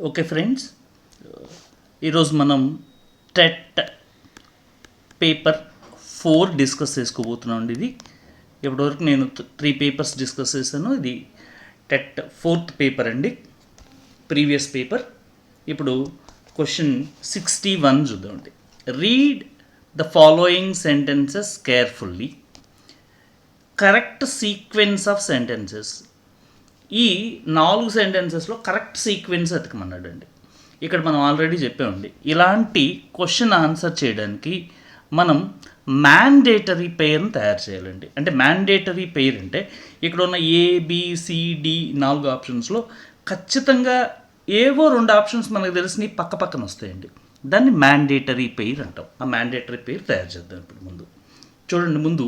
Okay friends, ఈరోజు మనం TET paper 4 discuss చేసుకోబోతున్నాం అండి. ఇది ఇప్పటివరకు నేను 3 పేపర్స్ డిస్కస్ చేశాను. ఇది టెట్ 4th పేపర్ అండి, ప్రీవియస్ పేపర్. ఇప్పుడు క్వశ్చన్ 61 చూద్దామండి. Read the following sentences carefully. Correct sequence of sentences. ఈ 4 సెంటెన్సెస్లో కరెక్ట్ సీక్వెన్స్ ఎతకమన్నాడు అండి. ఇక్కడ మనం ఆల్రెడీ చెప్పామండి, ఇలాంటి క్వశ్చన్ ఆన్సర్ చేయడానికి మనం మ్యాండేటరీ పెయిర్ని తయారు చేయాలండి. అంటే మ్యాండేటరీ పెయిర్ అంటే ఇక్కడ ఉన్న ఏబిసిడి 4 ఆప్షన్స్లో ఖచ్చితంగా ఏవో 2 ఆప్షన్స్ మనకు తెలిసినవి పక్క పక్కన వస్తాయండి. దాన్ని మ్యాండేటరీ పెయిర్ అంటాం. ఆ మ్యాండేటరీ పెయిర్ తయారు చేద్దాం. ఇప్పుడు ముందు చూడండి, ముందు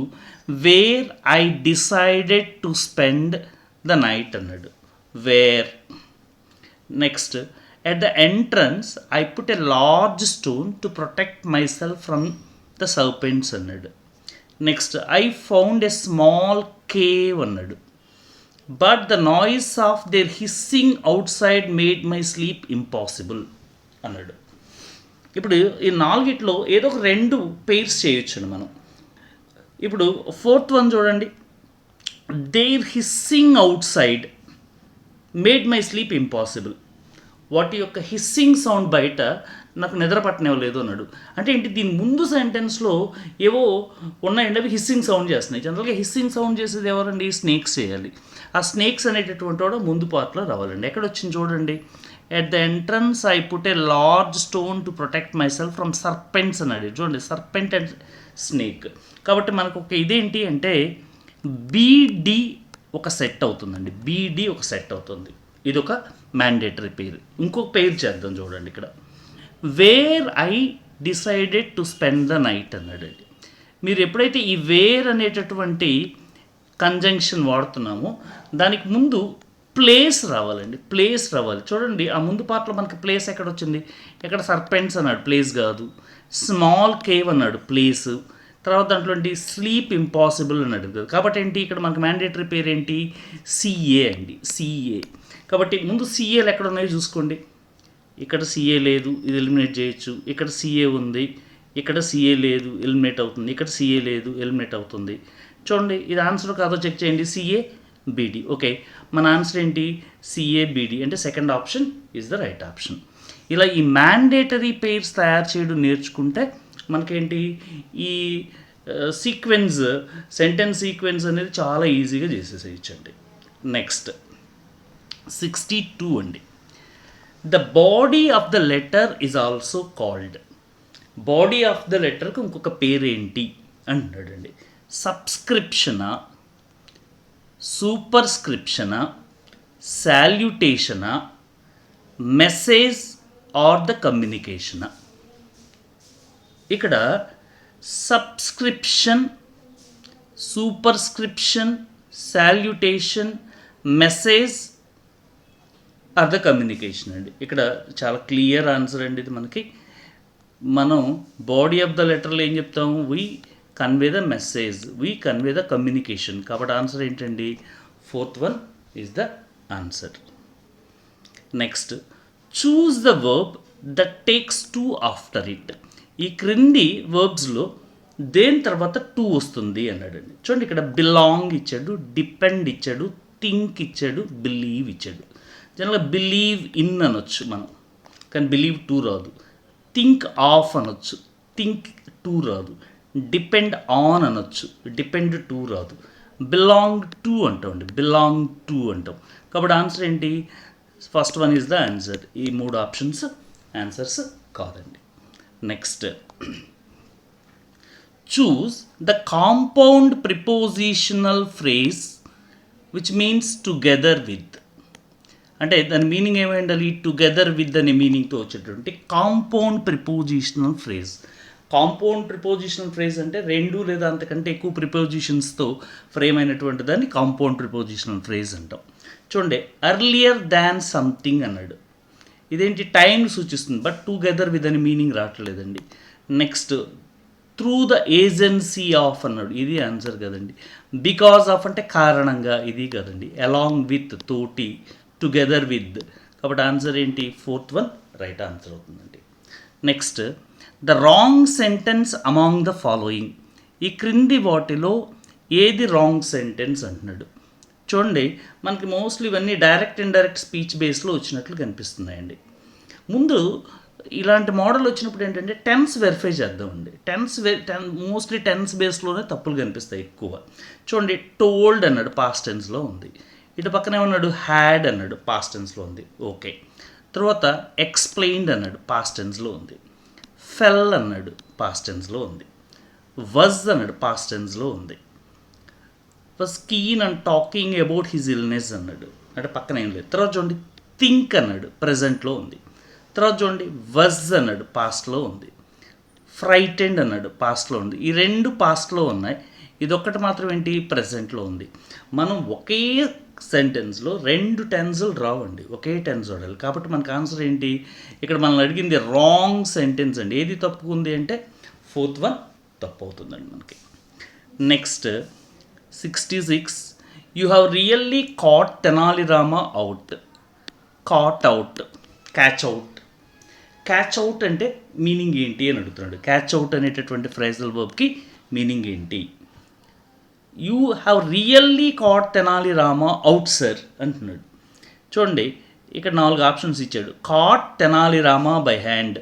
where I decided to spend the night అన్నాడు. Where. Next, at the entrance I put a large stone to protect myself from the serpents అన్నాడు. Next, I found a small cave అన్నాడు. But the noise of their hissing outside made my sleep impossible అన్నాడు. ఇప్పుడు ఈ 4 ఏదో ఒక 2 pairs చేయొచ్చు మనం. ఇప్పుడు 4th వన్ చూడండి, there hissing outside made my sleep impossible. వాటి యొక్క హిస్సింగ్ సౌండ్ బయట నాకు నిద్ర పట్టనివ్వలేదు అన్నాడు. అంటే ఏంటి, దీని ముందు సెంటెన్స్లో ఏవో ఉన్నాయండి, అవి హిస్సింగ్ సౌండ్ చేస్తున్నాయి. జనరల్గా హిస్సింగ్ సౌండ్ చేసేది ఎవరండి? స్నేక్స్ చేయాలి. ఆ స్నేక్స్ అనేటటువంటి వాడు ముందు పార్ట్లో రావాలండి. ఎక్కడ వచ్చింది చూడండి, at the entrance I put a large stone to protect myself from serpents అన్నాడు. చూడండి, సర్పెంట్ అండ్ స్నేక్. కాబట్టి మనకు ఒక ఇదేంటి అంటే బీడి ఒక సెట్ అవుతుందండి. బీడి ఒక సెట్ అవుతుంది. ఇది ఒక మ్యాండేటరీ పేరు. ఇంకొక పేరు చేద్దాం చూడండి. ఇక్కడ wear I decided to spend the night అన్నాడండి. మీరు ఎప్పుడైతే ఈ వేర్ అనేటటువంటి కంజంక్షన్ వాడుతున్నామో దానికి ముందు ప్లేస్ రావాలండి. ప్లేస్ రావాలి. చూడండి, ఆ ముందు పార్ట్లో మనకి ప్లేస్ ఎక్కడ వచ్చింది? ఎక్కడ సర్పెంట్స్ అన్నాడు, ప్లేస్ కాదు. స్మాల్ కేవ్ అన్నాడు, ప్లేసు. తర్వాత దాంట్లో స్లీప్ ఇంపాసిబుల్ అన్నాడు కదా. కాబట్టి ఏంటి, ఇక్కడ మనకు మ్యాండేటరీ పేరు ఏంటి? సిఏ అండి, సిఏ. కాబట్టి ముందు సిఏలు ఎక్కడ ఉన్నాయో చూసుకోండి. ఇక్కడ సిఏ లేదు, ఇది ఎలిమినేట్ చేయొచ్చు. ఇక్కడ సిఏ ఉంది, ఇక్కడ సిఏ లేదు, ఎలిమినేట్ అవుతుంది. ఇక్కడ సిఏ లేదు, ఎలిమినేట్ అవుతుంది. చూడండి, ఇది ఆన్సర్ కాదో చెక్ చేయండి. సిఏ బీడీ. ఓకే, మన ఆన్సర్ ఏంటి? సిఏ బీడీ. అంటే second option is the right option. ఇలా ఈ మ్యాండేటరీ పెయిర్స్ తయారు చేయడం నేర్చుకుంటే మనకేంటి, ఈ సీక్వెన్స్, సెంటెన్స్ సీక్వెన్స్ అనేది చాలా ఈజీగా చేసేసేయచ్చండి. నెక్స్ట్ 62 అండి. The body of the letter is also called. Body of the లెటర్కి ఇంకొక పేరేంటి అంటాడండి. సబ్స్క్రిప్షనా, సూపర్స్క్రిప్షనా, సాల్యుటేషనా, మెసేజ్ ఆర్ ద కమ్యూనికేషనా? ఇక్కడ subscription, superscription, salutation, message or the communication అండి. ఇక్కడ చాలా క్లియర్ ఆన్సర్ అండి ఇది మనకి. మనం బాడీ ఆఫ్ ద లెటర్లో ఏం చెప్తాము? We convey the message, we convey the communication. కాబట్టి ఆన్సర్ ఏంటండి? 4th one is the answer. Next, choose the verb that takes 2 after it. ఈ క్రింది వర్బ్స్లో దేని తర్వాత 2 వస్తుంది అన్నాడండి. చూడండి, ఇక్కడ బిలాంగ్ ఇచ్చాడు, డిపెండ్ ఇచ్చాడు, థింక్ ఇచ్చాడు, బిలీవ్ ఇచ్చాడు. జనరల్గా బిలీవ్ ఇన్ అనొచ్చు మనం, కానీ బిలీవ్ 2 రాదు. థింక్ ఆఫ్ అనొచ్చు, థింక్ 2 రాదు. డిపెండ్ ఆన్ అనొచ్చు, డిపెండ్ 2 రాదు. బిలాంగ్ టు అంటామండి, బిలాంగ్ టు అంటాం. కాబట్టి ఆన్సర్ ఏంటి? First one is the answer. ఈ 3 ఆప్షన్స్ ఆన్సర్స్ కాదండి. Next, choose the compound prepositional phrase which means together with. అంటే దాని మీనింగ్ ఏమైండాలి? టుగెదర్ విత్ అనే మీనింగ్తో వచ్చేటటువంటి compound prepositional phrase. Compound prepositional phrase అంటే 2 లేదా అంతకంటే ఎక్కువ ప్రిపోజిషన్స్తో ఫ్రేమ్ అయినటువంటి దాన్ని కాంపౌండ్ ప్రిపోజిషనల్ ఫ్రేజ్ అంటాం. చూడండి, ఎర్లియర్ దాన్ సంథింగ్ అన్నాడు. ఇదేంటి? టైం సూచిస్తుంది, బట్ టుగెదర్ విత్ అని మీనింగ్ రావట్లేదండి. Next, through the agency of అన్నాడు. ఇది ఆన్సర్ కదండి. బికాజ్ ఆఫ్ అంటే కారణంగా, ఇది కదండి. అలాంగ్ విత్, తోటి, టుగెదర్ విత్. కాబట్టి ఆన్సర్ ఏంటి? ఫోర్త్ వన్ రైట్ ఆన్సర్ అవుతుందండి. Next, the wrong sentence among the following. ఈ క్రింది వాటిలో ఏది రాంగ్ సెంటెన్స్ అంటున్నాడు. చూడండి, మనకి మోస్ట్లీ ఇవన్నీ డైరెక్ట్ ఇండైరెక్ట్ స్పీచ్ బేస్లో వచ్చినట్లు కనిపిస్తున్నాయండి. ముందు ఇలాంటి మోడల్ వచ్చినప్పుడు ఏంటంటే టెన్స్ వెరిఫై చేద్దామండి. మోస్ట్లీ టెన్స్ బేస్లోనే తప్పులు కనిపిస్తాయి ఎక్కువ. చూడండి, టోల్డ్ అన్నాడు పాస్ట్ టెన్స్లో ఉంది. ఇటు పక్కనే ఉన్నాడు హ్యాడ్ అన్నాడు పాస్ట్ టెన్స్లో ఉంది, ఓకే. తర్వాత ఎక్స్ప్లెయిన్డ్ అన్నాడు పాస్ట్ టెన్స్లో ఉంది. ఫెల్ అన్నాడు పాస్ట్ టెన్స్లో ఉంది. వజ్ అన్నాడు పాస్ట్ టెన్స్లో ఉంది. Was keen and talking about his illness అన్నాడు, అంటే పక్కన ఏం లేదు. తర్వాత చూడండి, థింక్ అన్నాడు ప్రజెంట్లో ఉంది. తర్వాత చూడండి, వజ్ అన్నాడు పాస్ట్లో ఉంది. ఫ్రైటెండ్ అన్నాడు పాస్ట్లో ఉంది. ఈ రెండు పాస్ట్లో ఉన్నాయి, ఇదొక్కటి మాత్రం ఏంటి ప్రజెంట్లో ఉంది. మనం ఒకే సెంటెన్స్లో రెండు టెన్స్లు రావండి, ఒకే టెన్స్ వాడాలి. కాబట్టి మనకు ఆన్సర్ ఏంటి? ఇక్కడ మనల్ని అడిగింది రాంగ్ సెంటెన్స్ అండి. ఏది తప్పుకుంది అంటే ఫోర్త్ వన్ తప్పు అవుతుందండి మనకి. Next 66, you have really caught Tenali Rama out. Caught out, catch out. Catch out అంటే మీనింగ్ ఏంటి అని అడుగుతున్నాడు. క్యాచ్ అవుట్ అనేటటువంటి ఫ్రేజల్ వర్బ్కి మీనింగ్ ఏంటి? You have really caught Tenali Rama out sir అంటున్నాడు. చూడండి, ఇక్కడ 4 ఆప్షన్స్ ఇచ్చాడు. Caught Tenali Rama by hand,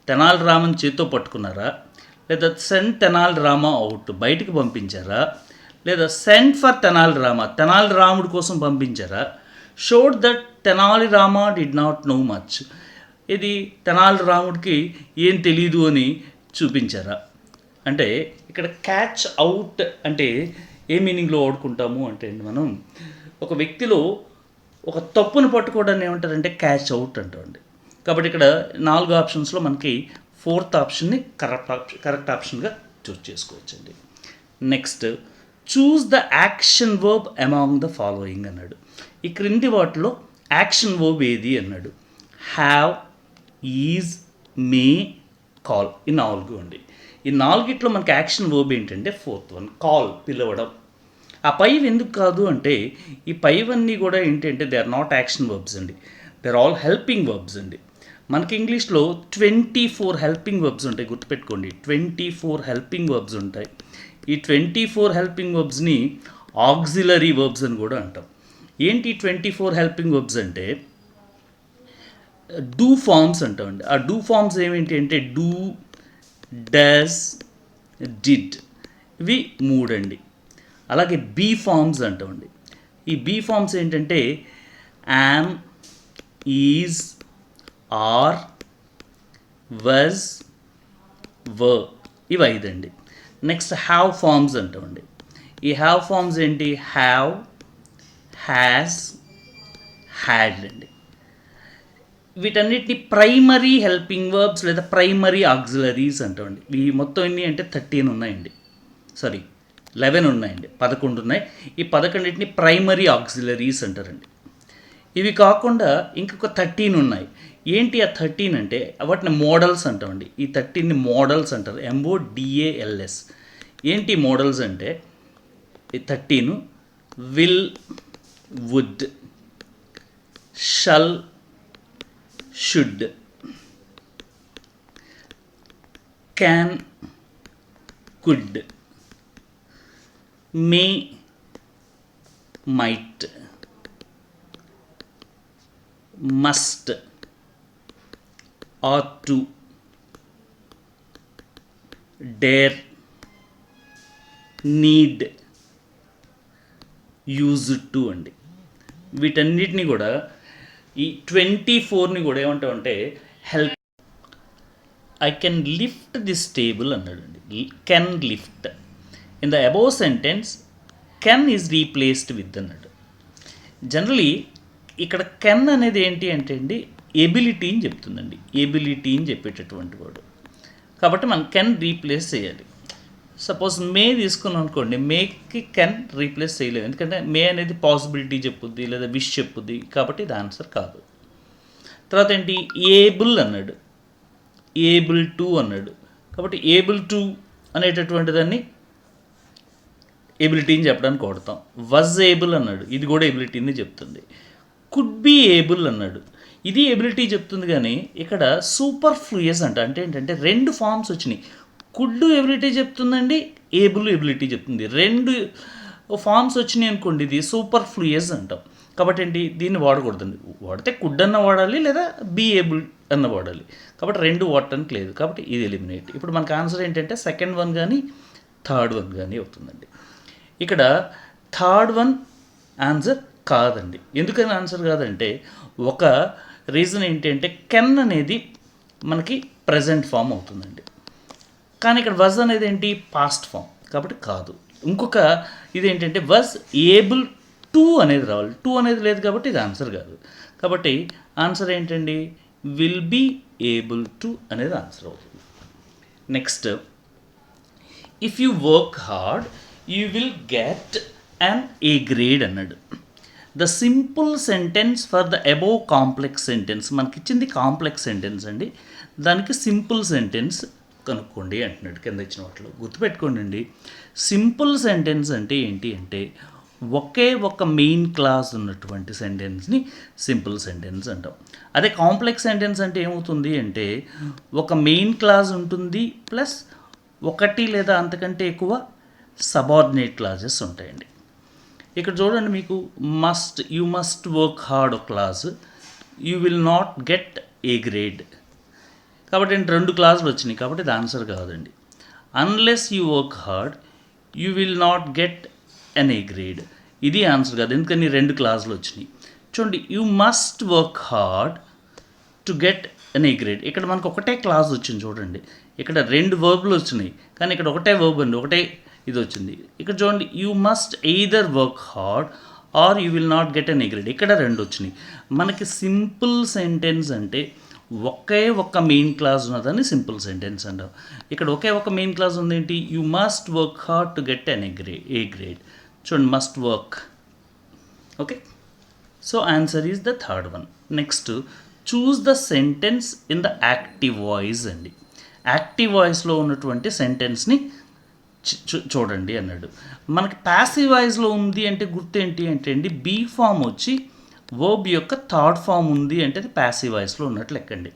Tenali రామని చేత్తో పట్టుకున్నారా, లేదా సెండ్ తెనాలి రామ అవుట్, బయటికి పంపించారా, లేదా సెండ్ ఫర్ తెనాలి రామ, తెనాలి రాముడి కోసం పంపించారా, showed that Tenali Rama did not know much, ఇది తెనాలి రాముడికి ఏం తెలీదు అని చూపించారా. అంటే ఇక్కడ క్యాచ్ అవుట్ అంటే ఏ మీనింగ్లో వాడుకుంటాము అంటే మనం ఒక వ్యక్తిలో ఒక తప్పును పట్టుకోవడాన్ని ఏమంటారంటే క్యాచ్ అవుట్ అంటామండి. కాబట్టి ఇక్కడ 4 ఆప్షన్స్లో మనకి ఫోర్త్ ఆప్షన్ని కరెక్ట్ ఆప్షన్గా చూస్ చేసుకోవచ్చండి. Next, choose the action verb among the following అన్నాడు. ఈ క్రింది వాటిలో యాక్షన్ వర్బ్ ఏది అన్నాడు. హ్యావ్, ఈజ్, మే, కాల్, ఈ 4 అండి. ఈ 4ట్లో మనకి యాక్షన్ వర్బ్ ఏంటంటే ఫోర్త్ వన్ కాల్, పిలవడం. ఆ పైవి ఎందుకు కాదు అంటే ఈ పైవన్నీ కూడా ఏంటంటే they are not action verbs అండి, they are all helping verbs అండి. మనకి ఇంగ్లీష్లో 24 హెల్పింగ్ వర్బ్స్ ఉంటాయి, గుర్తుపెట్టుకోండి. 24 హెల్పింగ్ వర్బ్స్ ఉంటాయి. ఈ 24 హెల్పింగ్ వర్బ్స్ని ఆక్సిలరీ వర్బ్స్ అని కూడా అంటాం. ఏంటి 24 హెల్పింగ్ వర్బ్స్ అంటే డూ ఫార్మ్స్ అంటామండి. ఆ డూ ఫార్మ్స్ ఏమిటి అంటే డూ, డస్, డిడ్, ఇవి 3 అండి. అలాగే బీ ఫార్మ్స్ అంటామండి. ఈ బీ ఫార్మ్స్ ఏంటంటే యామ్, ఈజ్, ఆర్, వజ్, వర్, ఇవి 5 అండి. నెక్స్ట్ హ్యావ్ ఫార్మ్స్ అంటామండి. ఈ హ్యావ్ ఫార్మ్స్ ఏంటి? హ్యావ్, హ్యాస్, హ్యాడ్ అండి. వీటన్నిటిని ప్రైమరీ హెల్పింగ్ వర్బ్స్ లేదా ప్రైమరీ ఆక్సిలరీస్ అంటామండి. ఈ మొత్తం ఎన్ని అంటే 13 ఉన్నాయండి, 11 ఉన్నాయండి, 11 ఉన్నాయి. ఈ 11టిని ప్రైమరీ ఆక్సిలరీస్ అంటారండి. ఇవి కాకుండా ఇంకొక 13 ఉన్నాయి. ఏంటి ఆ 13 అంటే వాటిని మోడల్స్ అంటామండి. ఈ 13ని మోడల్స్ అంటారు, MODALS. ఏంటి మోడల్స్ అంటే ఈ 13 will, would, shall, should, can, could, may, might, must, ought to, dare, need, used to అండి. వీటన్నిటిని కూడా ఈ 24ని కూడా ఏమంటామంటే help. I can lift this table అన్నాడండి. Can lift. In the above sentence can is replaced with అన్నాడు. Generally ఇక్కడ కెన్ అనేది ఏంటి అంటే అండి ఎబిలిటీ అని చెప్తుందండి. ఎబిలిటీ అని చెప్పేటటువంటి వాడు. కాబట్టి మనం కెన్ రీప్లేస్ చేయాలి. సపోజ్ మే తీసుకున్నాం అనుకోండి, మేకి కెన్ రీప్లేస్ చేయలేదు, ఎందుకంటే మే అనేది పాసిబిలిటీ చెప్పుద్ది లేదా విష్ చెప్పుద్ది, కాబట్టి ఇది ఆన్సర్ కాదు. తర్వాత ఏంటి ఏబుల్ అన్నాడు, ఏబుల్ టు అన్నాడు. కాబట్టి ఏబుల్ టు అనేటటువంటి దాన్ని ఎబిలిటీని చెప్పడానికి వాడతాం. వజ్ ఏబుల్ అన్నాడు, ఇది కూడా ఎబిలిటీని చెప్తుంది. కుడ్ బీ ఏబుల్ అన్నాడు, ఇది ఎబిలిటీ చెప్తుంది కానీ ఇక్కడ సూపర్ ఫ్లూయస్ అంటే ఏంటంటే రెండు ఫామ్స్ వచ్చినాయి. కుడ్ ఎబిలిటీ చెప్తుందండి, ఏబుల్ ఎబిలిటీ చెప్తుంది. రెండు ఫామ్స్ వచ్చినాయి అనుకోండి, ఇది సూపర్ ఫ్లూయస్ అంటాం. కాబట్టి ఏంటి, దీన్ని వాడకూడదండి. వాడితే కుడ్ అన్న వాడాలి లేదా బీ ఏబుల్ అన్న వాడాలి. కాబట్టి రెండు వాడటానికి లేదు, కాబట్టి ఇది ఎలిమినేట్. ఇప్పుడు మనకు ఆన్సర్ ఏంటంటే సెకండ్ వన్ కానీ థర్డ్ వన్ కానీ అవుతుందండి. ఇక్కడ థర్డ్ వన్ ఆన్సర్ కాదండి. ఎందుకని ఆన్సర్ కాదంటే ఒక రీజన్ ఏంటంటే కెన్ అనేది మనకి ప్రజెంట్ ఫామ్ అవుతుందండి, కానీ ఇక్కడ వజ్ అనేది ఏంటి పాస్ట్ ఫామ్, కాబట్టి కాదు. ఇంకొక ఇదేంటంటే వజ్ ఏబుల్ టు అనేది రావాలి, టు అనేది లేదు కాబట్టి ఇది ఆన్సర్ కాదు. కాబట్టి ఆన్సర్ ఏంటండి, విల్ బీ ఏబుల్ టు అనేది ఆన్సర్ అవుతుంది. Next, if you work hard you will get an A grade అన్నాడు. The simple sentence for the above complex sentence, మనకి ఇచ్చింది కాంప్లెక్స్ సెంటెన్స్ అండి, దానికి సింపుల్ సెంటెన్స్ కనుక్కోండి అంటున్నాడు కింద ఇచ్చిన వాటిలో. గుర్తుపెట్టుకోండి, సింపుల్ సెంటెన్స్ అంటే ఏంటి అంటే ఒకే ఒక మెయిన్ క్లాస్ ఉన్నటువంటి సెంటెన్స్ని సింపుల్ సెంటెన్స్ అంటాం. అదే కాంప్లెక్స్ సెంటెన్స్ అంటే ఏమవుతుంది అంటే ఒక మెయిన్ క్లాస్ ఉంటుంది ప్లస్ ఒకటి లేదా అంతకంటే ఎక్కువ సబార్డినేట్ క్లాజెస్ ఉంటాయండి. ఇక్కడ చూడండి, మీకు యూ మస్ట్ వర్క్ హార్డ్ ఒక clause, you will not get A grade. కాబట్టి రెండు క్లాసులు వచ్చినాయి, కాబట్టి ఇది ఆన్సర్ కాదండి. Unless you work hard you will not get an A grade, ఇది ఆన్సర్ కాదు, ఎందుకని రెండు క్లాసులు వచ్చినాయి. చూడండి, you must work hard to get an A grade, ఇక్కడ మనకు ఒకటే క్లాస్ వచ్చింది చూడండి. ఇక్కడ రెండు వర్బులు వచ్చినాయి, కానీ ఇక్కడ ఒకటే వర్బ్ అండి, ఒకటే ఇది వచ్చింది. ఇక్కడ చూడండి, you must either work hard or you will not get an A grade, ఇక్కడ రెండు వచ్చినాయి. మనకి సింపుల్ సెంటెన్స్ అంటే ఒకే ఒక్క మెయిన్ క్లాస్ ఉన్నదని సింపుల్ సెంటెన్స్ అంటాం. ఇక్కడ ఒకే ఒక మెయిన్ క్లాస్ ఉంది ఏంటి, you must work hard to get an A grade. చూడండి, must work. Okay, so answer is the third one. Next, choose the sentence in the active voice అండి. Active వాయిస్లో ఉన్నటువంటి సెంటెన్స్ని చూడండి అన్నాడు. మనకి ప్యాసివ్ వాయిస్లో ఉంది అంటే గుర్తు ఏంటి అంటే అండి, బీ ఫామ్ వచ్చి వర్బ్ యొక్క థర్డ్ ఫామ్ ఉంది అంటే అది ప్యాసివ్ వాయిస్లో ఉన్నట్లు లెక్కండి.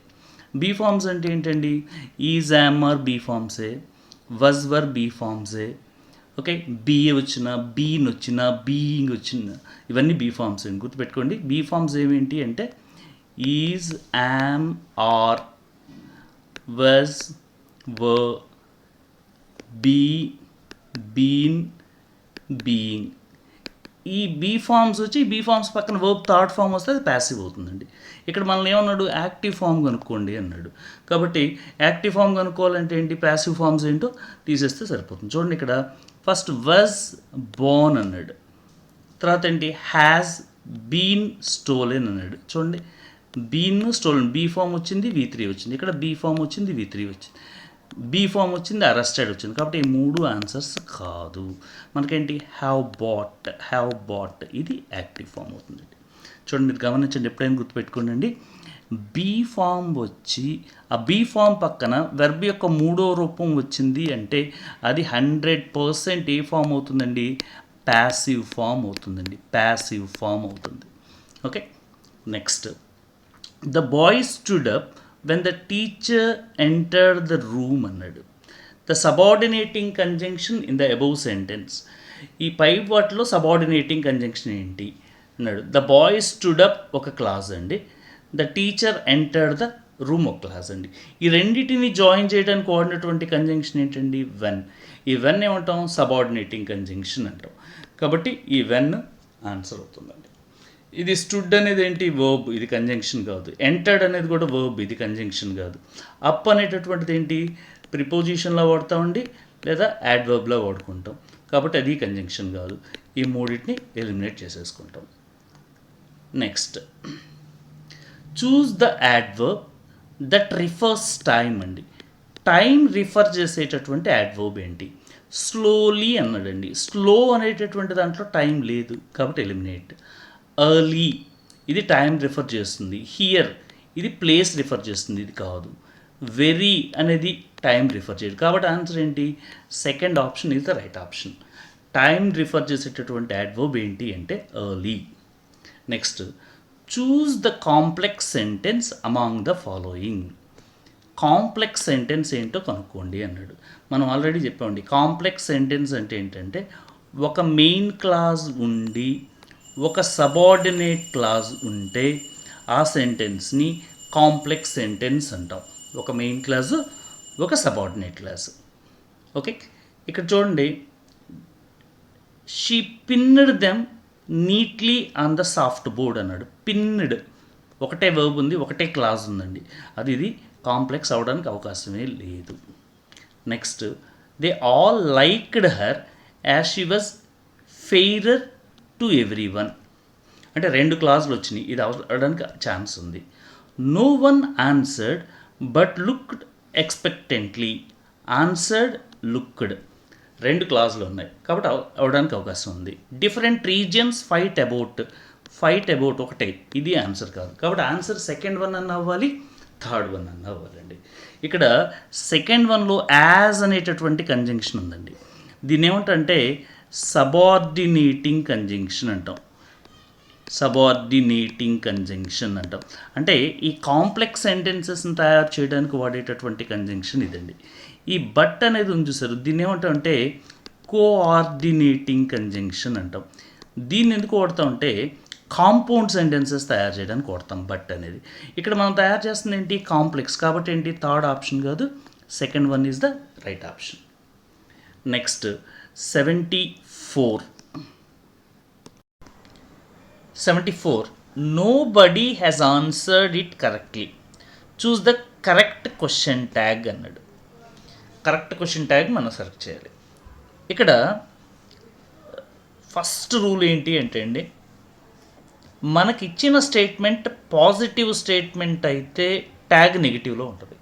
బీ ఫామ్స్ అంటే ఏంటండి, ఈజ్, యామ్ ఆర్ బీ ఫామ్సే, వజ్ వర్ బీ ఫామ్సే. ఓకే, బిఏ వచ్చిన, బీన్ వచ్చిన, బీయింగ్ వచ్చిన, ఇవన్నీ బీ ఫామ్స్ అండి. గుర్తుపెట్టుకోండి, బీ ఫామ్స్ ఏమేంటి అంటే is, am, are, was, were, be, been, being. ఈ బీ ఫామ్స్ వచ్చి బీ ఫామ్స్ పక్కన వర్బ్ థర్డ్ ఫామ్ వస్తే అది ప్యాసివ్ అవుతుందండి. ఇక్కడ మనల్ని ఏమన్నాడు, యాక్టివ్ ఫామ్ కనుక్కోండి అన్నాడు. కాబట్టి యాక్టివ్ ఫామ్ కనుక్కోవాలంటే ఏంటి, ప్యాసివ్ ఫామ్స్ ఏంటో తీసేస్తే సరిపోతుంది. చూడండి, ఇక్కడ ఫస్ట్ వజ్ బోర్న్ అన్నాడు, తర్వాత ఏంటి హ్యాస్ బీన్ స్టోలెన్ అన్నాడు. చూడండి, బీన్ స్టోలెన్, బీ ఫామ్ వచ్చింది, V3 వచ్చింది. ఇక్కడ బీ ఫామ్ వచ్చింది, V3 వచ్చింది. బీ ఫామ్ వచ్చింది, అరెస్టెడ్ వచ్చింది. కాబట్టి ఈ మూడు ఆన్సర్స్ కాదు. మనకేంటి, హ్యావ్ బాట్ ఇది యాక్టివ్ ఫామ్ అవుతుంది. చూడండి, మీరు గమనించండి, ఎప్పుడైనా గుర్తుపెట్టుకోండి, బీ ఫామ్ వచ్చి ఆ బీ ఫామ్ పక్కన వెర్బ్ యొక్క మూడో రూపం వచ్చింది అంటే అది 100% ఏ ఫామ్ అవుతుందండి, ప్యాసివ్ ఫామ్ అవుతుందండి, ప్యాసివ్ ఫామ్ అవుతుంది. Okay, next, the boy stood up when the teacher entered the room అన్నాడు. The subordinating conjunction in the above sentence, ఈ పై వాటిలో సబార్డినేటింగ్ కంజంక్షన్ ఏంటి అన్నాడు. ద బాయ్ స్టూడ్ అప్ ఒక క్లాస్ అండి, the teacher entered the room ఒక class అండి. ఈ రెండింటిని జాయిన్ చేయడానికి వాడినటువంటి కంజంక్షన్ ఏంటండి, వెన్. ఈ వెన్ ఏమంటాం, సబార్డినేటింగ్ కంజంక్షన్ అంటాం. కాబట్టి ఈ వెన్ ఆన్సర్ అవుతుందండి. ఇది స్టుడ్ అనేది ఏంటి, వర్బ్, ఇది కంజంక్షన్ కాదు. ఎంటర్డ్ అనేది కూడా వర్బ్, ఇది కంజంక్షన్ కాదు. అప్ అనేటటువంటిది ఏంటి, ప్రిపోజిషన్లో వాడతామండి లేదా యాడ్వర్బ్లో వాడుకుంటాం, కాబట్టి అది కంజంక్షన్ కాదు. ఈ మూడింటిని ఎలిమినేట్ చేసేసుకుంటాం. Next, choose the adverb that refers time అండి. టైం రిఫర్ చేసేటటువంటి యాడ్వర్బ్ ఏంటి, స్లోలీ అన్నాడండి. స్లో అనేటటువంటి దాంట్లో టైం లేదు, కాబట్టి ఎలిమినేట్. ఎర్లీ ఇది టైం రిఫర్ చేస్తుంది. హియర్ ఇది ప్లేస్ రిఫర్ చేస్తుంది, ఇది కాదు. వెరీ అనేది టైం రిఫర్ చేయదు, కాబట్టి ఆన్సర్ ఏంటి, second option is the right option. Time refer చేసేటటువంటి యాడ్వర్బ్ ఏంటి అంటే early. Next, choose the complex sentence among the following. Complex sentence ఏంటో కనుక్కోండి అన్నాడు. మనం ఆల్రెడీ చెప్పామండి, కాంప్లెక్స్ సెంటెన్స్ అంటే ఏంటంటే ఒక మెయిన్ క్లాజ్ ఉండి ఒక సబార్డినేట్ క్లాజ్ ఉంటే ఆ సెంటెన్స్ని కాంప్లెక్స్ సెంటెన్స్ అంటాం. ఒక మెయిన్ క్లాజు ఒక సబార్డినేట్ క్లాజ్. ఓకే, ఇక్కడ చూడండి, she పిన్నెడ్ them neatly on the soft board అన్నాడు. పిన్నెడ్ ఒకటే వర్బ్ ఉంది, ఒకటే క్లాజ్ ఉందండి, ఇది కాంప్లెక్స్ అవడానికి అవకాశమే లేదు. Next, they all liked her as she was fairer to everyone. అంటే 2 క్లాజులు వచ్చినాయి, ఇది అవడానికి ఛాన్స్ ఉంది. No one answered but looked expectantly. Answered, looked 2 క్లాజులు ఉన్నాయి కాబట్టి అవడానికి అవకాశం ఉంది. డిఫరెంట్ రీజియన్స్ ఫైట్ అబౌట్ ఒకటే, ఇది ఆన్సర్ కాదు కాబట్టి ఆన్సర్ సెకండ్ వన్ అన్న అవ్వాలి, థర్డ్ వన్ అన్న అవ్వాలండి. ఇక్కడ సెకండ్ వన్లో యాజ్ అనేటటువంటి కంజంక్షన్ ఉందండి. దీన్ని ఏమంటే సబార్డినేటింగ్ కంజంక్షన్ అంటాం. సబార్డినేటింగ్ కంజంక్షన్ అంటాం. అంటే ఈ కాంప్లెక్స్ సెంటెన్సెస్ని తయారు చేయడానికి వాడేటటువంటి కంజంక్షన్ ఇదండి. ఈ బట్ అనేది ఉంది చూసారు, దీన్ని ఏమంటామంటే కోఆర్డినేటింగ్ కంజంక్షన్ అంటాం. దీన్ని ఎందుకు వాడతామంటే కాంపౌండ్ సెంటెన్సెస్ తయారు చేయడానికి వాడతాం బట్ అనేది. ఇక్కడ మనం తయారు చేస్తుంది ఏంటి, కాంప్లెక్స్ కాబట్టి ఏంటి, థర్డ్ ఆప్షన్ కాదు, second one is the right option. Next 74. Nobody has answered it correctly. Choose the correct question tag అన్నాడు. కరెక్ట్ క్వశ్చన్ ట్యాగ్ మనం సెలెక్ట్ చేయాలి. ఇక్కడ ఫస్ట్ రూల్ ఏంటి అంటే అండి, మనకి ఇచ్చిన స్టేట్మెంట్ పాజిటివ్ స్టేట్మెంట్ అయితే ట్యాగ్ నెగిటివ్లో ఉంటుంది.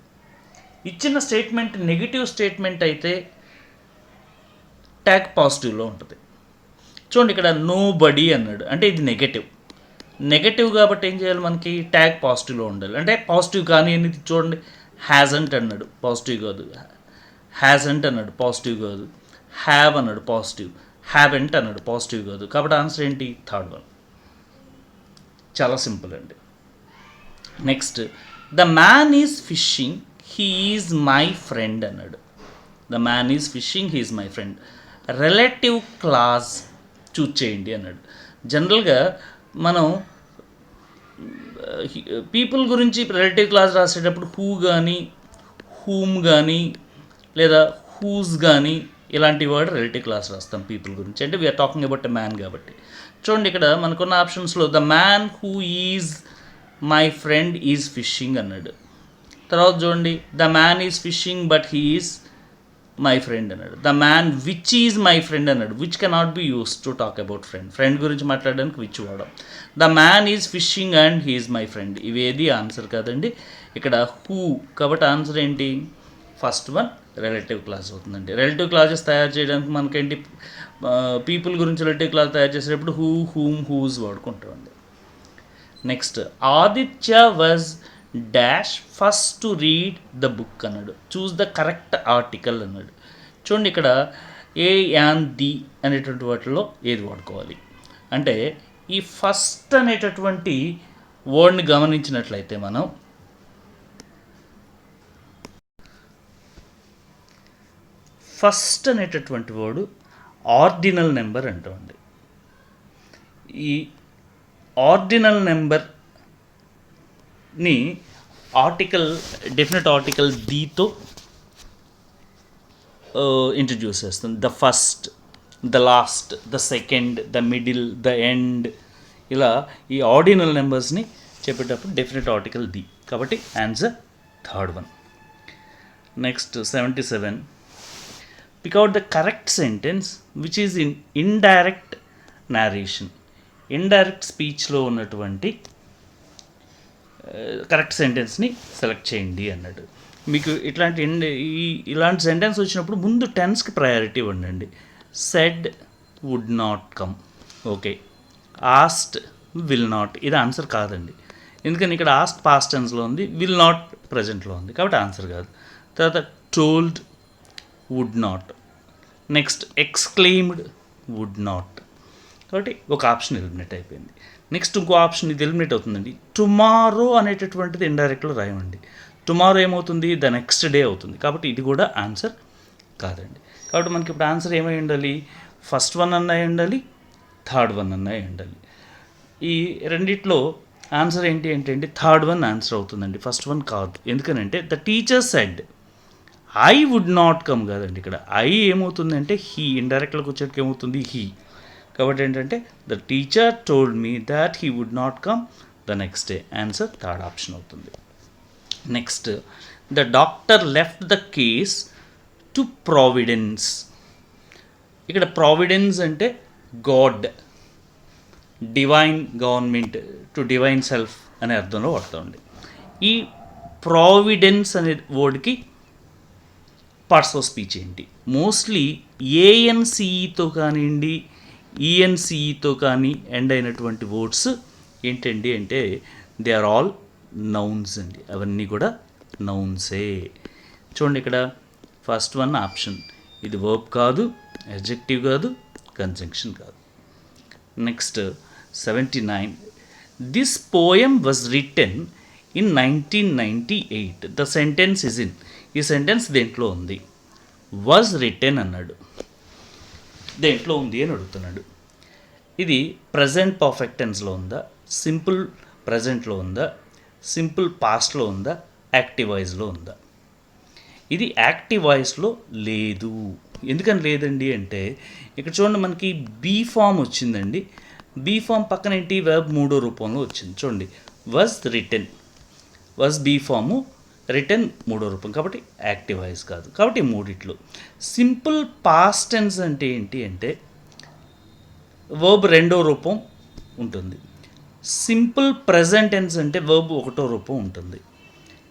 ఇచ్చిన స్టేట్మెంట్ నెగిటివ్ స్టేట్మెంట్ అయితే ట్యాగ్ పాజిటివ్లో ఉంటుంది. చూడండి, ఇక్కడ నో బడీ అన్నాడు అంటే ఇది నెగటివ్ కాబట్టి ఏం చేయాలి, మనకి ట్యాగ్ పాజిటివ్లో ఉండాలి. అంటే పాజిటివ్ కానీ అనేది చూడండి, హ్యాజంట్ అన్నాడు పాజిటివ్ కాదు, హ్యాజంట్ అన్నాడు పాజిటివ్ కాదు, హ్యావ్ అన్నాడు పాజిటివ్, హ్యావెంట్ అన్నాడు పాజిటివ్ కాదు కాబట్టి ఆన్సర్ ఏంటి, థర్డ్ వన్. చాలా సింపుల్ అండి. Next, the man is fishing he is my friend అన్నాడు. The man is fishing he is my friend. Relative clause choose చేయండి అన్నాడు. జనరల్గా మనం పీపుల్ గురించి రిలేటివ్ క్లాజ్ రాసేటప్పుడు హూ కానీ, హూమ్ కానీ, లేదా హూస్ కానీ ఇలాంటి వర్డ్ రిలేటివ్ క్లాస్ రాస్తాం పీపుల్ గురించి, అంటే we are talking about a man కాబట్టి. చూడండి, ఇక్కడ మనకున్న ఆప్షన్స్లో the man who is my friend is fishing అన్నాడు. తర్వాత చూడండి, the man is fishing but he is my friend అన్నాడు. The man which is my friend అన్నాడు. Which cannot be use to talk about friend గురించి మాట్లాడడానికి which వాడడం. The man is fishing and he is my friend, ఇవేది answer కాదండి. ఇక్కడ who కాబట్టి answer ఏంటి, ఫస్ట్ వన్ రిలేటివ్ క్లాస్ అవుతుందండి. రిలేటివ్ క్లాజెస్ తయారు చేయడానికి మనకేంటి, పీపుల్ గురించి రిలేటివ్ క్లాస్ తయారు చేసేటప్పుడు who, whom, whose వాడుకుంటామండి. Next, Aditya was dash first to read the book అన్నాడు. చూస్ ద కరెక్ట్ ఆర్టికల్ అన్నాడు. చూడండి, ఇక్కడ ఏ, యాన్, ది అనేటువంటి వాటిలో ఏది వాడుకోవాలి అంటే, ఈ ఫస్ట్ అనేటటువంటి వర్డ్ని గమనించినట్లయితే మనం ఫస్ట్ అనేటటువంటి వర్డ్ ఆర్డినల్ నెంబర్ అంటామండి. ఈ ఆర్డినల్ నెంబర్ని ఆర్టికల్, డెఫినెట్ ఆర్టికల్ దీతో ఇంట్రడ్యూస్ చేస్తుంది. The first, the last, the second, the middle, the end, ఇలా ఈ ఆర్డినల్ నెంబర్స్ని చెప్పేటప్పుడు డెఫినెట్ ఆర్టికల్ ది కాబట్టి answer third one. Next 77. Pick out the correct sentence which is in indirect narration. Indirect స్పీచ్లో ఉన్నటువంటి correct సెంటెన్స్ని select చేయండి అన్నాడు. మీకు ఇలాంటి సెంటెన్స్ వచ్చినప్పుడు ముందు టెన్స్కి ప్రయారిటీ ఇవ్వండి. Said would not come, okay. Asked will not, ఇది ఆన్సర్ కాదండి. ఎందుకని ఇక్కడ ఆస్క్ పాస్ట్ టెన్స్లో ఉంది, విల్ నాట్ ప్రజెంట్లో ఉంది కాబట్టి ఆన్సర్ కాదు. తర్వాత told would not, next exclaimed would not, కాబట్టి ఒక ఆప్షన్ ఎలిమినేట్ అయిపోయింది. నెక్స్ట్ ఇంకో ఆప్షన్ ఇది ఎలిమినేట్ అవుతుందండి. టుమారో అనేటటువంటిది ఇండైరెక్ట్లో రాయమండి. టుమారో ఏమవుతుంది, ద నెక్స్ట్ డే అవుతుంది. కాబట్టి ఇది కూడా ఆన్సర్ కాదండి. కాబట్టి మనకి ఇప్పుడు ఆన్సర్ ఏమై ఉండాలి, ఫస్ట్ వన్ అన్న ఉండాలి, థర్డ్ వన్ అన్న ఉండాలి. ఈ రెండిట్లో ఆన్సర్ ఏంటి అంటే థర్డ్ వన్ ఆన్సర్ అవుతుందండి, ఫస్ట్ వన్ కాదు. ఎందుకనంటే the teacher said I would not come కాదండి. ఇక్కడ ఐ ఏమవుతుందంటే హీ, ఇండైరెక్ట్లోకి వచ్చేటికి ఏమవుతుంది హీ. కాబట్టి ఏంటంటే the teacher told me that he would not come the next day. Answer third option అవుతుంది. Next, the doctor left the case to providence. ఇక్కడ providence అంటే God, divine government, to divine self అనే అర్థంలో వాడుతుంది. ఈ providence అనే వర్డ్కి parts of speech ఏంటి? మోస్ట్లీ ఏఎన్సిఈతో కానివ్వండి, ఈఎన్సిఈతో కానీ ఎండ్ అయినటువంటి వర్డ్స్ ఏంటండి అంటే దే ఆర్ ఆల్ నౌన్స్ అండి. అవన్నీ కూడా నౌన్సే. చూడండి ఇక్కడ ఫస్ట్ వన్ ఆప్షన్, ఇది వర్బ్ కాదు, అడ్జెక్టివ్ కాదు, కంజంక్షన్ కాదు. Next 79, this poem was written in 1998. The sentence is in. ఈ సెంటెన్స్ దేంట్లో ఉంది? వాజ్ రిటెన్ అన్నాడు, దేంట్లో ఉంది అని అడుగుతున్నాడు. ఇది ప్రజెంట్ పర్ఫెక్ట్ టెన్స్లో ఉందా, సింపుల్ ప్రజెంట్లో ఉందా, సింపుల్ పాస్ట్లో ఉందా, యాక్టివ్ వాయిస్లో ఉందా? ఇది యాక్టివ్ వాయిస్లో లేదు. ఎందుకని లేదండి అంటే ఇక్కడ చూడండి, మనకి బీ ఫామ్ వచ్చిందండి. బీ ఫామ్ పక్కన ఏంటి, వెర్బ్ మూడో రూపంలో వచ్చింది. చూడండి, was written, was be form, return మూడో రూపం, కాబట్టి యాక్టివ్ వాయిస్ కాదు. కాబట్టి మూడిట్లో సింపుల్ పాస్ట్ టెన్స్ అంటే ఏంటి అంటే వర్బ్ రెండో రూపం ఉంటుంది. సింపుల్ ప్రజెంట్ టెన్స్ అంటే వర్బ్ ఒకటో రూపం ఉంటుంది.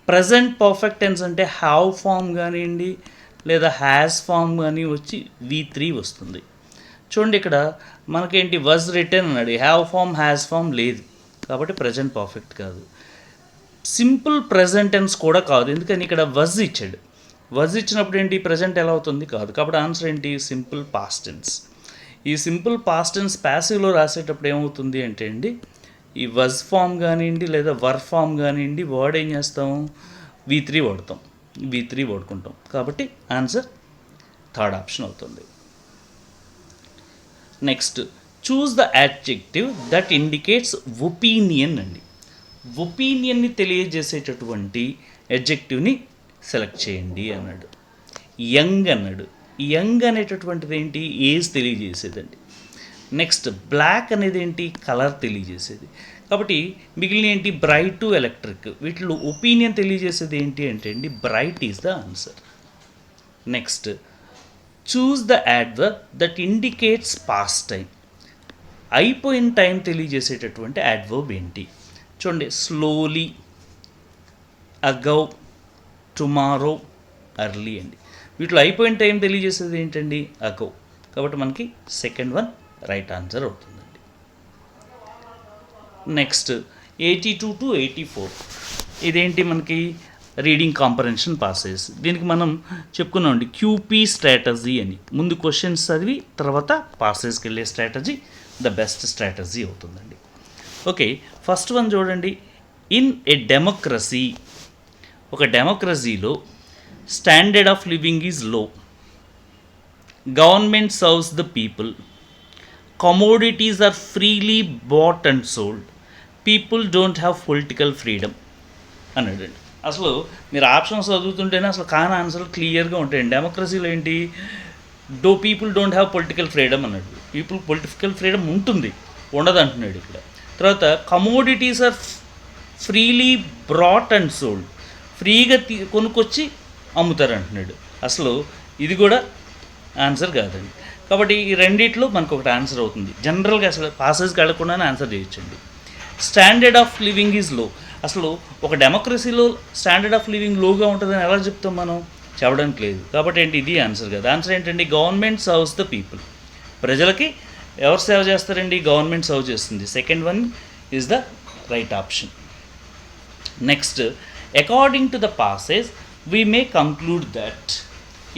ప్రజెంట్ పర్ఫెక్ట్ టెన్స్ అంటే హ్యావ్ ఫామ్ కానివ్వండి లేదా హ్యాస్ ఫామ్ కానీ వచ్చి V3 వస్తుంది. చూడండి, ఇక్కడ మనకేంటి వాజ్ రిటెన్ అన్నాడు, హ్యావ్ ఫామ్ హ్యాస్ ఫామ్ లేదు, కాబట్టి ప్రజెంట్ పర్ఫెక్ట్ కాదు. సింపుల్ ప్రజెంట్ టెన్స్ కూడా కాదు, ఎందుకని ఇక్కడ వజ్ ఇచ్చాడు. వజ్ ఇచ్చినప్పుడు ఏంటి, ప్రజెంట్ ఎలా అవుతుంది, కాదు. కాబట్టి ఆన్సర్ ఏంటి, సింపుల్ పాస్ట్ టెన్స్. ఈ సింపుల్ పాస్ట్ టెన్స్ ప్యాసివ్లో రాసేటప్పుడు ఏమవుతుంది అంటే అండి, ఈ వజ్ ఫామ్ కానివ్వండి లేదా వర్ ఫామ్ కానివ్వండి, వర్డ్ ఏం చేస్తాం, V3 వాడతాం, V3 వాడుకుంటాం. కాబట్టి ఆన్సర్ థర్డ్ ఆప్షన్ అవుతుంది. Next, choose the adjective that indicates opinion అండి. ఒపీనియన్ని తెలియజేసేటటువంటి అడ్జెక్టివ్ని సెలెక్ట్ చేయండి అన్నాడు. యంగ్ అన్నాడు. యంగ్ అనేటటువంటిది ఏంటి, ఏజ్ తెలియజేసేదండి. నెక్స్ట్, బ్లాక్ అనేది ఏంటి, కలర్ తెలియజేసేది. కాబట్టి మిగిలిన ఏంటి, బ్రైట్ టు ఎలక్ట్రిక్. వీటిలో ఒపీనియన్ తెలియజేసేది ఏంటి అంటే అండి bright is the answer. Next, choose the adverb that indicates past time. అయిపోయిన టైం తెలియజేసేటటువంటి యాడ్వర్బ్ ఏంటి? చూడండి, స్లోలీ, అగౌ, టుమారో, అర్లీ అండి. వీటిలో అయిపోయిన టైం తెలియజేసేది ఏంటండి, అగౌ. కాబట్టి మనకి సెకండ్ వన్ రైట్ ఆన్సర్ అవుతుందండి. నెక్స్ట్ 82 to 84, ఇదేంటి మనకి రీడింగ్ కాంప్రహెన్షన్ పాసేజ్. దీనికి మనం చెప్పుకున్నామండి QP స్ట్రాటజీ అని. ముందు క్వశ్చన్స్ చదివి తర్వాత పాసేజ్కి వెళ్ళే స్ట్రాటజీ ద బెస్ట్ స్ట్రాటజీ అవుతుందండి. ఓకే, ఫస్ట్ వన్ చూడండి. ఇన్ ఏ డెమోక్రసీ, ఒక డెమోక్రసీలో standard of living is low, government serves the people, commodities are freely bought and sold, people don't have political freedom అన్నాడండి. అసలు మీరు ఆప్షన్స్ చదువుతుంటేనే అసలు కాని ఆన్సర్లు క్లియర్గా ఉంటాయండి. డెమోక్రసీలో ఏంటి, people don't have political freedom అన్నాడు. పీపుల్ పొలిటికల్ ఫ్రీడమ్ ఉంటుంది, ఉండదు అంటున్నాడు ఇక్కడ. తర్వాత commodities are freely brought and sold, ఫ్రీగా కొనుక్కొచ్చి అమ్ముతారు అంటున్నాడు. అసలు ఇది కూడా ఆన్సర్ కాదండి. కాబట్టి ఈ రెండిట్లో మనకు ఒకటి ఆన్సర్ అవుతుంది. జనరల్గా అసలు పాసేజ్కి వెళ్ళకుండానే ఆన్సర్ చేయొచ్చండి. స్టాండర్డ్ ఆఫ్ లివింగ్ ఈజ్ లో, అసలు ఒక డెమోక్రసీలో స్టాండర్డ్ ఆఫ్ లివింగ్ లోగా ఉంటుందని ఎలా చెప్తాం మనం, చెప్పడానికి లేదు. కాబట్టి ఏంటి, ఇది ఆన్సర్ కాదు. ఆన్సర్ ఏంటండి, గవర్నమెంట్ సర్వ్స్ ద పీపుల్. ప్రజలకి ఎవరు సేవ చేస్తారండి, గవర్నమెంట్ సర్వ్ చేస్తుంది. Second one is the right option. Next, according to the passage we may conclude that.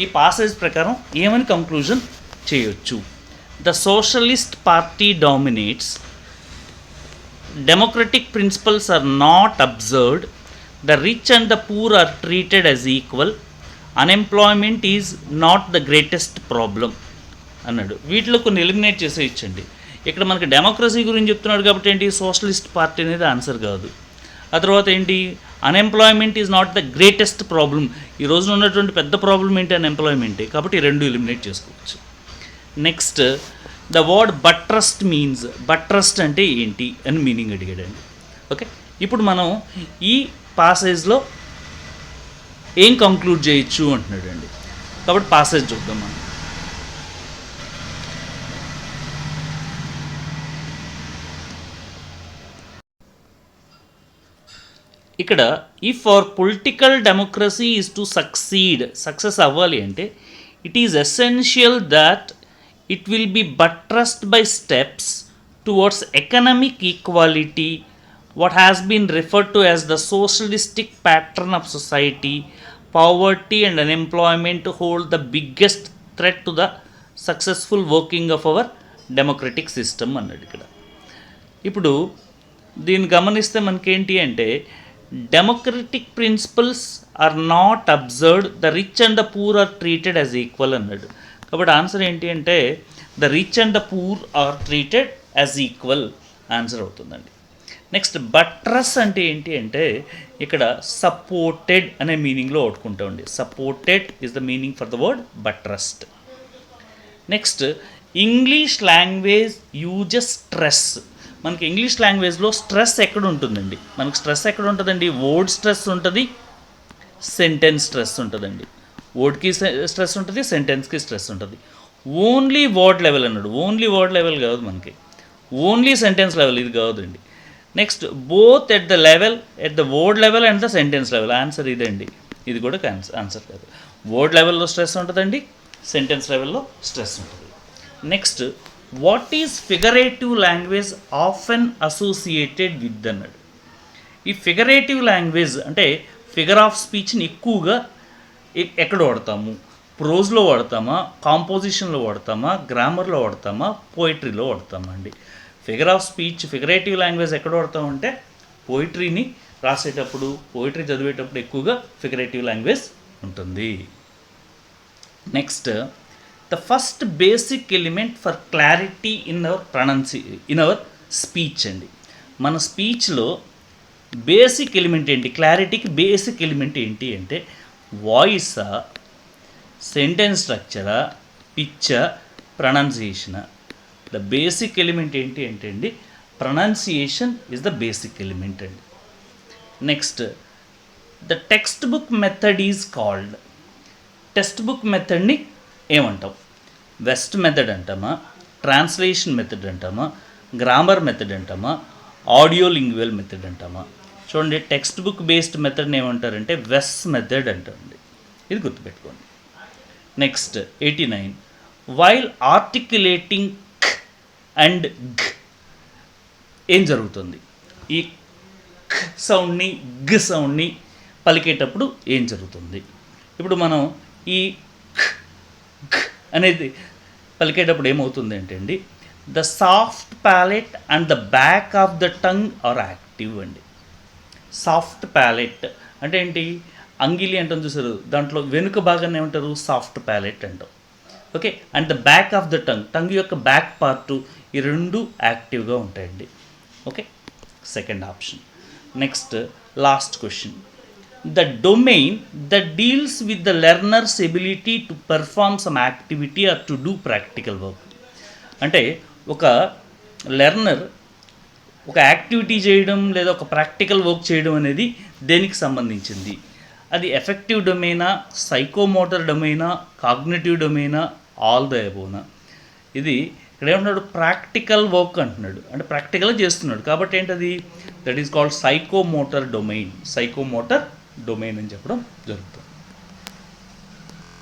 ఈ పాసేజ్ ప్రకారం ఏమని కంక్లూజన్ చేయొచ్చు, the socialist party dominates democratic principles are not observed, the rich and the poor are treated as equal, unemployment is not the greatest problem అన్నాడు. వీటిలో కొన్ని eliminate చేసేయచ్చండి. ఇక్కడ మనకి democracy గురించి చెప్తున్నాడు కాబట్టి ఏంటి, సోషలిస్ట్ పార్టీ అనేది ఆన్సర్ కాదు. ఆ తర్వాత ఏంటి, unemployment is not the greatest problem. ఈ రోజున ఉన్నటువంటి పెద్ద ప్రాబ్లం ఏంటి, అన్ఎంప్లాయ్మెంటే. కాబట్టి ఈ రెండు ఎలిమినేట్ చేసుకోవచ్చు. నెక్స్ట్, ద వర్డ్ బట్రస్ట్ మీన్స్, బట్రస్ట్ అంటే ఏంటి అని మీనింగ్ అడిగాడండి. ఓకే, ఇప్పుడు మనం ఈ పాసేజ్లో ఏం కంక్లూడ్ చేయొచ్చు అంటున్నాడండి. కాబట్టి పాసేజ్ చూద్దాం మనం. ఇక్కడ if our political democracy is to succeed, success అవ్వాలి అంటే it is essential that it will be buttressed by steps towards economic equality, what has been referred to as the socialistic pattern of society. Poverty and unemployment hold the biggest threat to the successful working of our democratic system అన్నాడు ఇక్కడ. ఇప్పుడు దీన్ని గమనిస్తే మనకేంటి అంటే, democratic principles are not observed, the rich and the poor are treated as equal అన్నాడు. కాబట్టి answer ఏంటి అంటే, the rich and the poor are treated as equal answer అవుతుందండి. నెక్స్ట్, బట్రస్ అంటే ఏంటి అంటే, ఇక్కడ సపోర్టెడ్ అనే మీనింగ్లో వాడుకుంటామండి. Supported is the meaning for the word buttress. Next, English language uses stress. మనకి ఇంగ్లీష్ లాంగ్వేజ్లో స్ట్రెస్ ఎక్కడ ఉంటుందండి, మనకు స్ట్రెస్ ఎక్కడ ఉంటుందండి, వర్డ్ స్ట్రెస్ ఉంటుంది, సెంటెన్స్ స్ట్రెస్ ఉంటుందండి. వర్డ్కి స్ట్రెస్ ఉంటుంది, సెంటెన్స్కి స్ట్రెస్ ఉంటుంది. ఓన్లీ వర్డ్ లెవెల్ అన్నాడు. ఓన్లీ వర్డ్ లెవెల్ కాదు మనకి, ఓన్లీ సెంటెన్స్ లెవెల్ ఇది కాదండి. Next, both at the level, at the word level and the sentence level. Answer ఇదండి, ఇది కూడా ఆన్సర్ కాదు. వర్డ్ లెవెల్లో స్ట్రెస్ ఉంటుందండి, సెంటెన్స్ లెవెల్లో స్ట్రెస్ ఉంటుంది. Next, what is figurative language often associated with అన్నాడు. ఈ ఫిగరేటివ్ లాంగ్వేజ్ అంటే ఫిగర్ ఆఫ్ స్పీచ్ని ఎక్కువగా ఎక్కడ వాడతాము, ప్రోజ్లో వాడతామా, కాంపోజిషన్లో వాడతామా, గ్రామర్లో వాడతామా, పోయిటరీలో వాడతామా అండి. Figure of speech, figurative language ఎక్కడ వాడతామంటే పోయిటరీని రాసేటప్పుడు, పోయిటరీ చదివేటప్పుడు ఎక్కువగా ఫిగరేటివ్ లాంగ్వేజ్ ఉంటుంది. Next, the first basic element for clarity in our speech అండి. మన స్పీచ్లో బేసిక్ ఎలిమెంట్ ఏంటి, క్లారిటీకి బేసిక్ ఎలిమెంట్ ఏంటి అంటే, వాయిసా, సెంటెన్స్ స్ట్రక్చరా, పిచ్చా, ప్రొనౌన్సియేషనా. ద బేసిక్ ఎలిమెంట్ ఏంటి అంటే అండి, pronunciation is the basic element అండి. Next, the textbook method is called. Textbook మెథడ్ని ఏమంటాం, వెస్ట్ మెథడ్ అంటామా, ట్రాన్స్లేషన్ మెథడ్ అంటామా, గ్రామర్ మెథడ్ అంటామా, ఆడియో లింగ్వల్ మెథడ్ అంటామా. చూడండి, టెక్స్ట్ బుక్ బేస్డ్ మెథడ్ని ఏమంటారంటే వెస్ మెథడ్ అంటారండి, ఇది గుర్తుపెట్టుకోండి. నెక్స్ట్, 89, వైల్ ఆర్టిక్యులేటింగ్ క్ అండ్ గ్ ఏం జరుగుతుంది, ఈ క్ సౌండ్ని గ్ సౌండ్ని పలికేటప్పుడు ఏం జరుగుతుంది. ఇప్పుడు మనం ఈ క్ గ్ అనేది పలికేటప్పుడు ఏమవుతుంది అంటే అండి, the soft palate and the back of the tongue are active అండి. సాఫ్ట్ ప్యాలెట్ అంటే ఏంటి, అంగిలి అంటాం చూసారు, దాంట్లో వెనుక భాగాన్ని ఏమంటారు, సాఫ్ట్ ప్యాలెట్ అంటాం. Okay, and the back of the tongue, tongue యొక్క బ్యాక్ పార్టు, ఈ రెండు యాక్టివ్గా ఉంటాయండి. Okay, second option. Next, last question, the domain that deals with the learner's ability to perform some activity or to do practical work. అంటే ఒక learner ఒక activity చేయడం లేదా ఒక ప్రాక్టికల్ వర్క్ చేయడం అనేది దేనికి సంబంధించింది, అది ఎఫెక్టివ్ డొమైనా, సైకోమోటర్ డొమైనా, కాగ్నిటివ్ డొమైనా, ఆల్ ద అబోనా. ఇది ఇక్కడ ఏమంటున్నాడు, ప్రాక్టికల్ వర్క్ అంటున్నాడు, అంటే ప్రాక్టికల్గా చేస్తున్నాడు కాబట్టి ఏంటది, that is called psychomotor domain. Psychomotor domain అని చెప్పడం జరుగుతుంది.